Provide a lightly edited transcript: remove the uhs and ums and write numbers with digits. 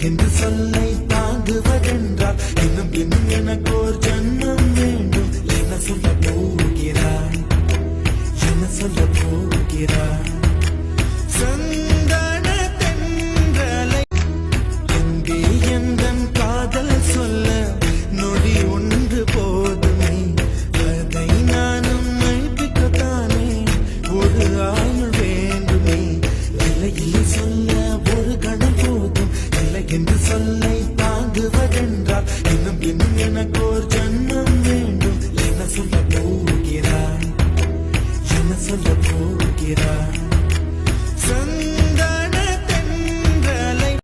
என்று சொல்லை தாங்குவதென்றால் இன்னும் இன்னும் எனக்கு ஒரு ஜன்மம் வேண்டும். என்ன சொல்ல போகிறாய், என்ன சொல்ல போகிறாய்? சந்தன தென்றலை எங்கே எந்தன் காதல் சொல்ல நொடி ஒன்று போதுமே. அதை நானும் மைப்பிக்கத்தானே ஒரு ஆயுள் வேண்டுமே. இல்லை இல்லை சொல்ல ஒரு கணம் போதும். இல்லை என்று சொல்லை தாங்குவதென்றால் இன்னும் இன்னும் எனக்கு ஒரு ஜன்மம் வேண்டும். என்ன சொல்ல போகிறாய், என்ன சொல்ல போகிறாய்?